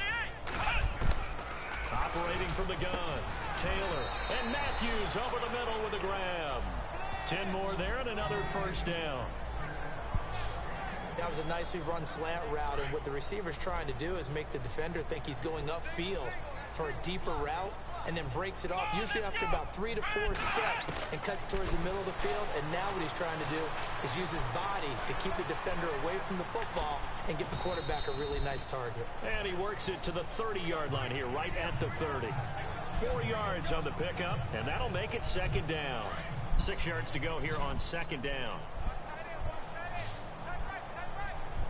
Operating from the gun. Taylor and Matthews over the middle with a grab. 10 more there and another first down. That was a nicely run slant route, and what the receiver's trying to do is make the defender think he's going upfield for a deeper route, and then breaks it off, usually after about 3 to 4 steps, and cuts towards the middle of the field. And now what he's trying to do is use his body to keep the defender away from the football and get the quarterback a really nice target. And he works it to the 30-yard line here, right at the 30. 4 yards on the pickup, and that'll make it second down. 6 yards to go here on second down.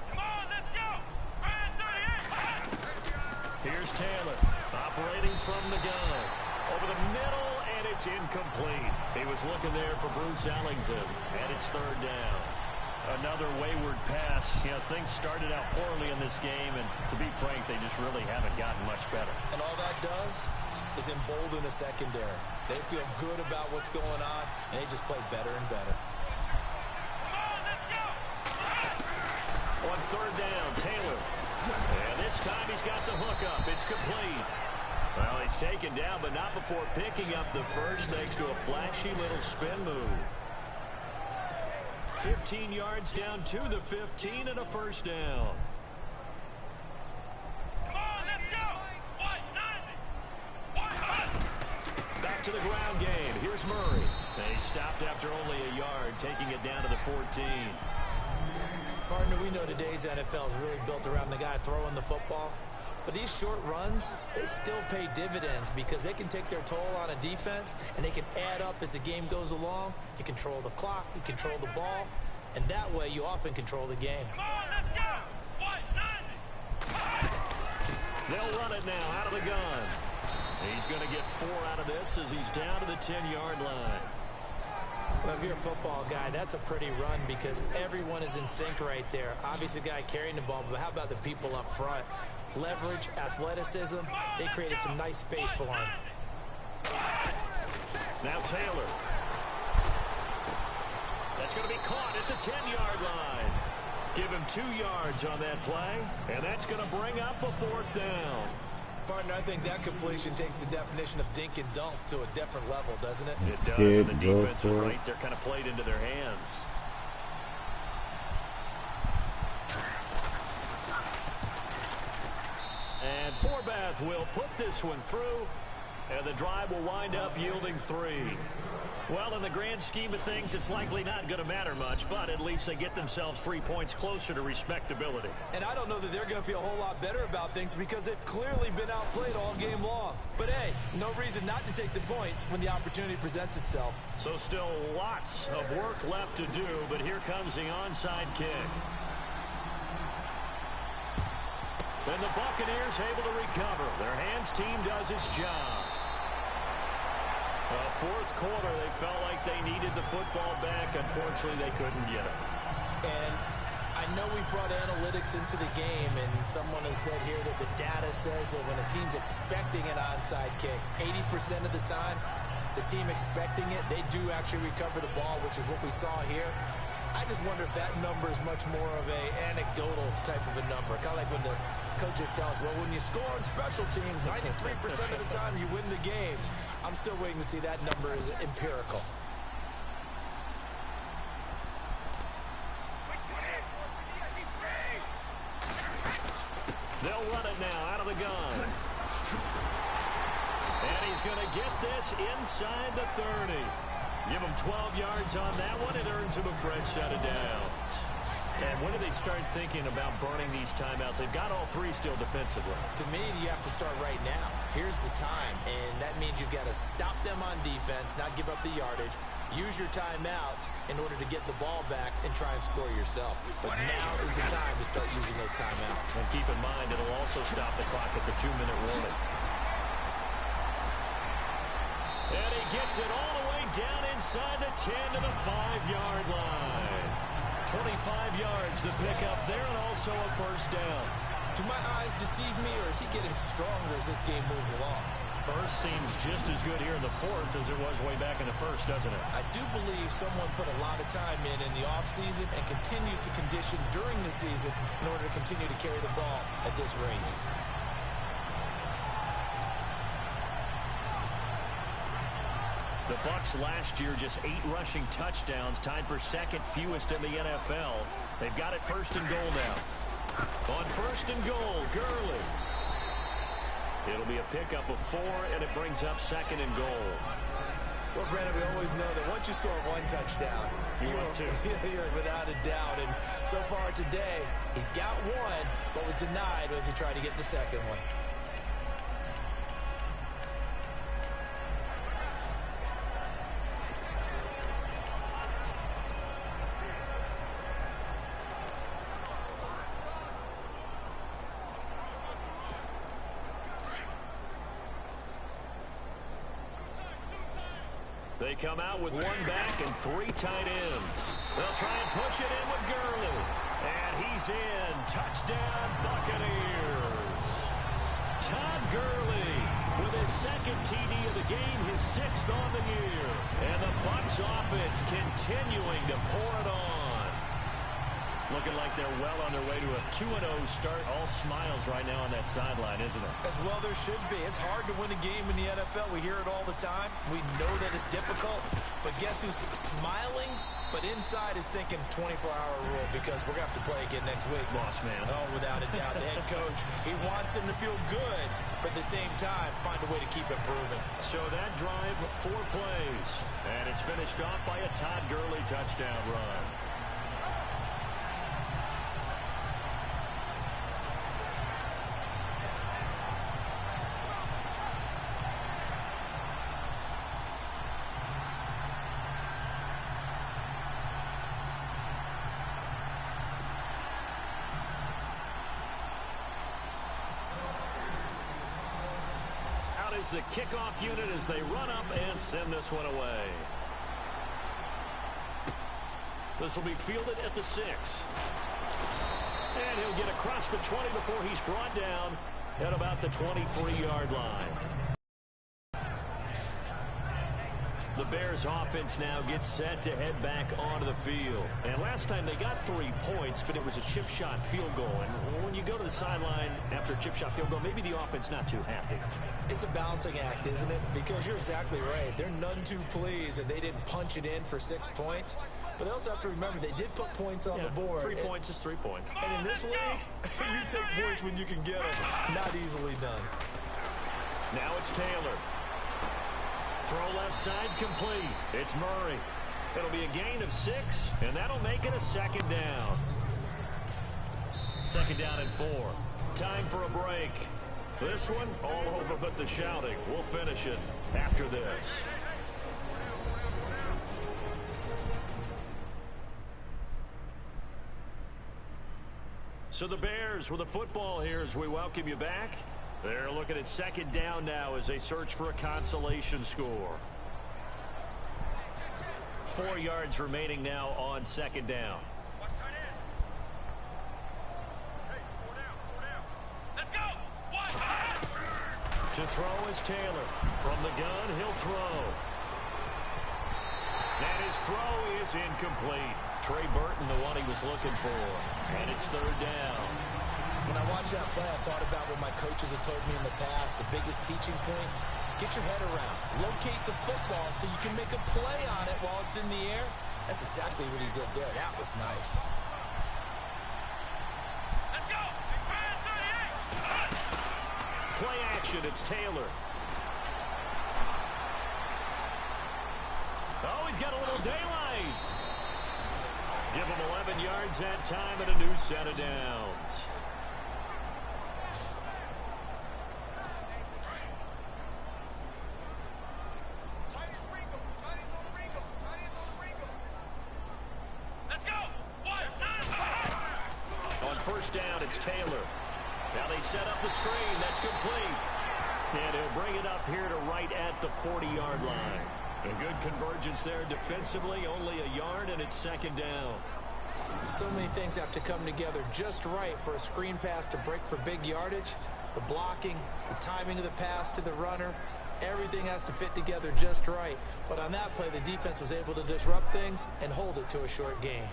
Come on, let's go. Brand 38. Here's Taylor, operating from the gun. Over the middle, and it's incomplete. He was looking there for Bruce Ellington, and it's third down. Another wayward pass. You know, things started out poorly in this game, and to be frank, they just really haven't gotten much better. And all that does is embolden a secondary. They feel good about what's going on, and they just play better and better. Come on, let's go. On third down, Taylor. And this time he's got the hook up. It's complete. Well, he's taken down, but not before picking up the first thanks to a flashy little spin move. 15 yards down to the 15 and a first down. Come on, let's go. 190. Back to the ground game. Here's Murray. And he stopped after only a yard, taking it down to the 14. Partner, we know today's NFL is really built around the guy throwing the football. But these short runs, they still pay dividends because they can take their toll on a defense, and they can add up as the game goes along. You control the clock, you control the ball, and that way you often control the game. Come on, let's go. 190. They'll run it now out of the gun. He's going to get 4 out of this as he's down to the 10-yard line. Well, if you're a football guy, that's a pretty run because everyone is in sync right there. Obviously, the guy carrying the ball, but how about the people up front? Leverage, athleticism, they created some nice space for him. Now Taylor. That's going to be caught at the 10-yard line. Give him 2 yards on that play, and that's going to bring up a fourth down. Partner, I think that completion takes the definition of dink and dunk to a different level, doesn't it? It does, and the defense was right there, kind of played into their hands. And Forbath will put this one through, and the drive will wind up yielding 3. Well, in the grand scheme of things, it's likely not going to matter much, but at least they get themselves 3 points closer to respectability. And I don't know that they're going to feel a whole lot better about things because they've clearly been outplayed all game long. But, hey, no reason not to take the points when the opportunity presents itself. So still lots of work left to do, but here comes the onside kick. And the Buccaneers able to recover. Their hands team does its job. Fourth quarter, they felt like they needed the football back. Unfortunately, they couldn't get it. And I know we brought analytics into the game, and someone has said here that the data says that when a team's expecting an onside kick, 80% of the time, the team expecting it, they do actually recover the ball, which is what we saw here. I just wonder if that number is much more of a anecdotal type of a number. Kind of like when the coaches tell us, well, when you score on special teams, 93% of the time you win the game. I'm still waiting to see that number is empirical. They'll run it now out of the gun. And he's going to get this inside the 30. Give him 12 yards on that one. It earns him a fresh set of downs. And when do they start thinking about burning these timeouts? They've got all three still defensively. To me, you have to start right now. Here's the time, and that means you've got to stop them on defense, not give up the yardage, use your timeouts in order to get the ball back and try and score yourself. But now is the time to start using those timeouts. And keep in mind, it'll also stop the clock at the 2-minute warning. And he gets it all the way down inside the 10 to the 5-yard line. 25 yards to pick up there, and also a first down. Do my eyes deceive me, or is he getting stronger as this game moves along? First seems just as good here in the fourth as it was way back in the first, doesn't it? I do believe someone put a lot of time in the offseason and continues to condition during the season in order to continue to carry the ball at this rate. The Bucs last year just 8 rushing touchdowns, tied for second fewest in the NFL. They've got it first and goal now. On first and goal, Gurley. It'll be a pickup of 4, and it brings up second and goal. Well, Brandon, we always know that once you score one touchdown, you want to. You're without a doubt. And so far today, he's got one, but was denied as he tried to get the second one. They come out with 1 back and 3 tight ends. They'll try and push it in with Gurley. And he's in. Touchdown, Buccaneers. Todd Gurley with his second TD of the game, his 6th on the year. And the Bucs offense continuing to pour it on. Looking like they're well on their way to a 2-0 start. All smiles right now on that sideline, isn't it? As well there should be. It's hard to win a game in the NFL. We hear it all the time. We know that it's difficult. But guess who's smiling? But inside is thinking 24-hour rule, because we're going to have to play again next week. Boss man. Oh, without a doubt. The head coach, he wants them to feel good, but at the same time, find a way to keep improving. So that drive, 4 plays. And it's finished off by a Todd Gurley touchdown run. The kickoff unit as they run up and send this one away. This will be fielded at the 6. And he'll get across the 20 before he's brought down at about the 23-yard line. The Bears offense now gets set to head back onto the field. And last time they got 3 points, but it was a chip shot field goal. And when you go to the sideline after a chip shot field goal, maybe the offense not too happy. It's a balancing act, isn't it? Because you're exactly right. They're none too pleased that they didn't punch it in for 6 points. But they also have to remember they did put points on the board. 3 points is 3 points. And in this league, you take points when you can get them. Not easily done. Now it's Taylor. Throw left side complete. It's Murray. It'll be a gain of 6, and that'll make it a second down. Second down and 4. Time for a break. This one, all over but the shouting. We'll finish it after this. So the Bears with the football here as we welcome you back. They're looking at second down now as they search for a consolation score. 4 yards remaining now on second down. Let's go. To throw is Taylor. From the gun, he'll throw. And his throw is incomplete. Trey Burton, the one he was looking for. And it's third down. When I watched that play, I thought about what my coaches had told me in the past. The biggest teaching point, get your head around. Locate the football so you can make a play on it while it's in the air. That's exactly what he did there. That was nice. Let's go. Play action, it's Taylor. Oh, he's got a little daylight. Give them 11 yards that time and a new set of downs. On first down, it's Taylor. Now they set up the screen. That's complete. And he'll bring it up here to right at the 40-yard line. A good convergence there defensively, only a yard, and it's second down. So many things have to come together just right for a screen pass to break for big yardage. The blocking, the timing of the pass to the runner, everything has to fit together just right. But on that play, the defense was able to disrupt things and hold it to a short gain.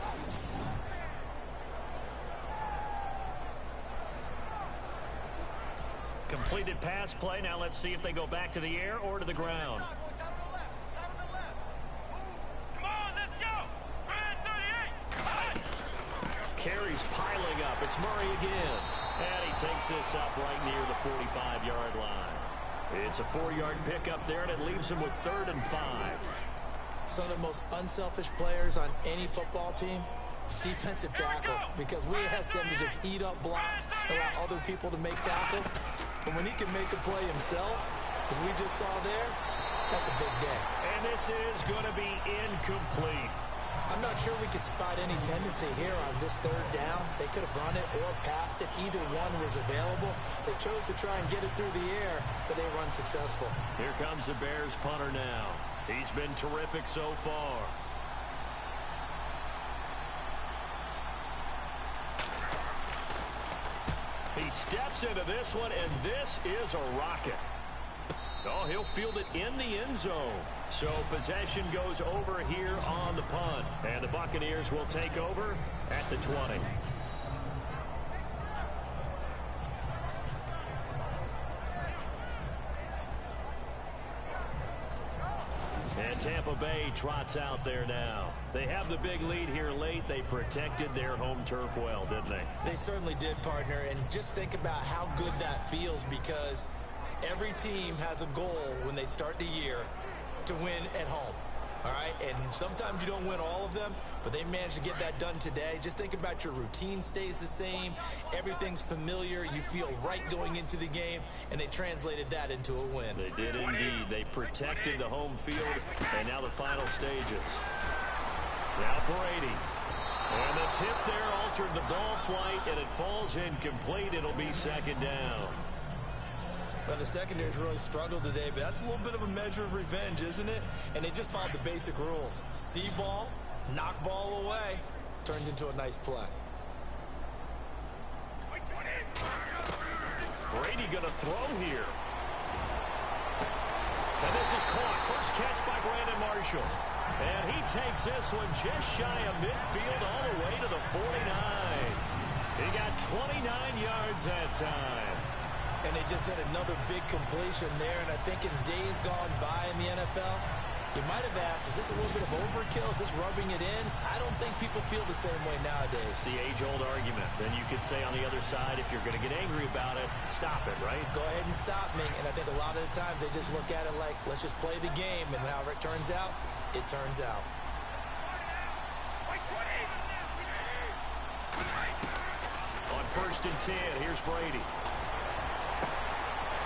Completed pass play. Now let's see if they go back to the air or to the ground. Carries piling up. It's Murray again. And he takes this up right near the 45-yard line. It's a 4-yard pickup there, and it leaves him with 3rd and 5. Some of the most unselfish players on any football team, defensive tackles, because we ask them to just eat up blocks, allow other people to make tackles. But when he can make a play himself, as we just saw there, that's a big day. And this is going to be incomplete. I'm not sure we could spot any tendency here on this 3rd down. They could have run it or passed it. Either one was available. They chose to try and get it through the air, but they were unsuccessful. Here comes the Bears punter now. He's been terrific so far. He steps into this one, and this is a rocket. Oh, he'll field it in the end zone. So possession goes over here on the punt. And the Buccaneers will take over at the 20. And Tampa Bay trots out there now. They have the big lead here late. They protected their home turf well, didn't they? They certainly did, partner. And just think about how good that feels, because every team has a goal when they start the year to win at home. All right, and sometimes you don't win all of them, but they managed to get that done today. Just think about your routine stays the same. Everything's familiar. You feel right going into the game, and they translated that into a win. They did indeed. They protected the home field, and now the final stages. Now Brady. And the tip there altered the ball flight, and it falls incomplete. It'll be second down. Well, the secondary's really struggled today, but that's a little bit of a measure of revenge, isn't it? And they just followed the basic rules. See ball, knock ball away, turned into a nice play. Brady going to throw here. And this is caught. First catch by Brandon Marshall. And he takes this one just shy of midfield all the way to the 49. He got 29 yards that time. And they just had another big completion there. And I think in days gone by in the NFL, you might have asked, is this a little bit of overkill? Is this rubbing it in? I don't think people feel the same way nowadays. It's the age-old argument. Then you could say on the other side, if you're going to get angry about it, stop it, right? Go ahead and stop me. And I think a lot of the times they just look at it like, let's just play the game. And however it turns out, it turns out. On 1st and 10, here's Brady.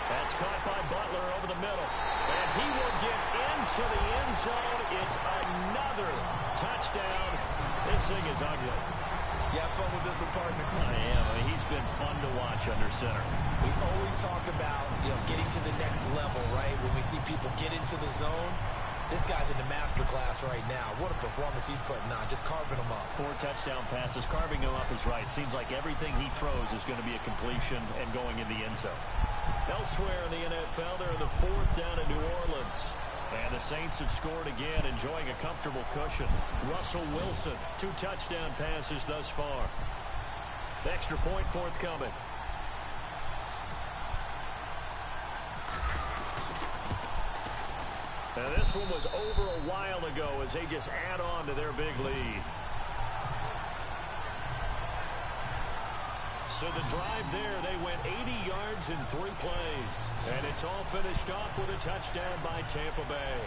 That's caught by Butler over the middle. And he will get into the end zone. It's another touchdown. This thing is ugly. You have fun with this one, partner? I am. I mean, he's been fun to watch under center. We always talk about, getting to the next level, right? When we see people get into the zone. This guy's in the master class right now. What a performance he's putting on, just carving them up. 4 touchdown passes. Carving him up is right. Seems like everything he throws is going to be a completion and going in the end zone. Elsewhere in the NFL, they're in the 4th down in New Orleans. And the Saints have scored again, enjoying a comfortable cushion. Russell Wilson, 2 touchdown passes thus far. Extra point forthcoming. Now this one was over a while ago as they just add on to their big lead. So the drive there, they went 80 yards in 3 plays. And it's all finished off with a touchdown by Tampa Bay.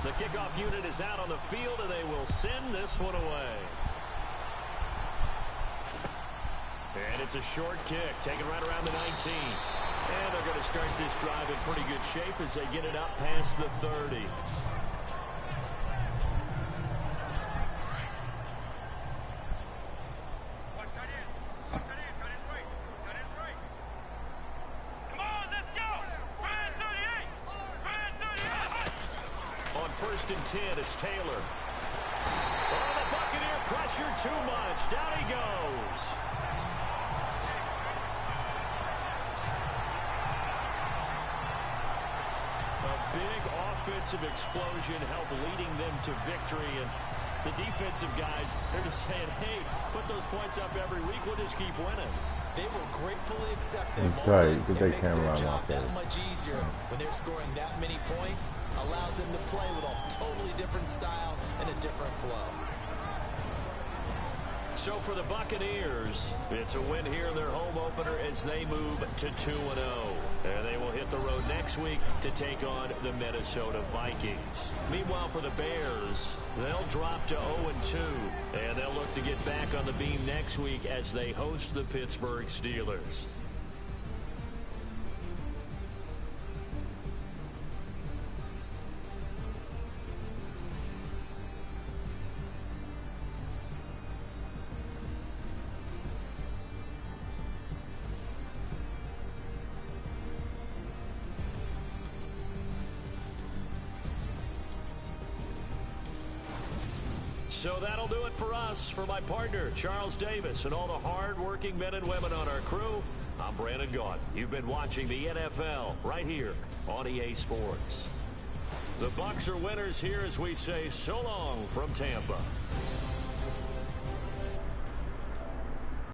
The kickoff unit is out on the field, and they will send this one away. And it's a short kick, taken right around the 19. And they're going to start this drive in pretty good shape as they get it up past the 30. First and 10, it's Taylor. Oh, the Buccaneer pressure too much. Down he goes. A big offensive explosion helped leading them to victory. And the defensive guys, they're just saying, hey, put those points up every week. We'll just keep winning. They will gratefully accept that That's moment. right. Get that It makes camera their on job my that face. much easier when they're scoring that many points. Allows them to play with a totally different style and a different flow. So for the Buccaneers, it's a win here in their home opener as they move to 2-0. And they will hit the road next week to take on the Minnesota Vikings. Meanwhile, for the Bears, they'll drop to 0-2. And they'll look to get back on the beam next week as they host the Pittsburgh Steelers. So that'll do it for us. For my partner, Charles Davis, and all the hard-working men and women on our crew, I'm Brandon Gaudin. You've been watching the NFL right here on EA Sports. The Bucs are winners here as we say so long from Tampa.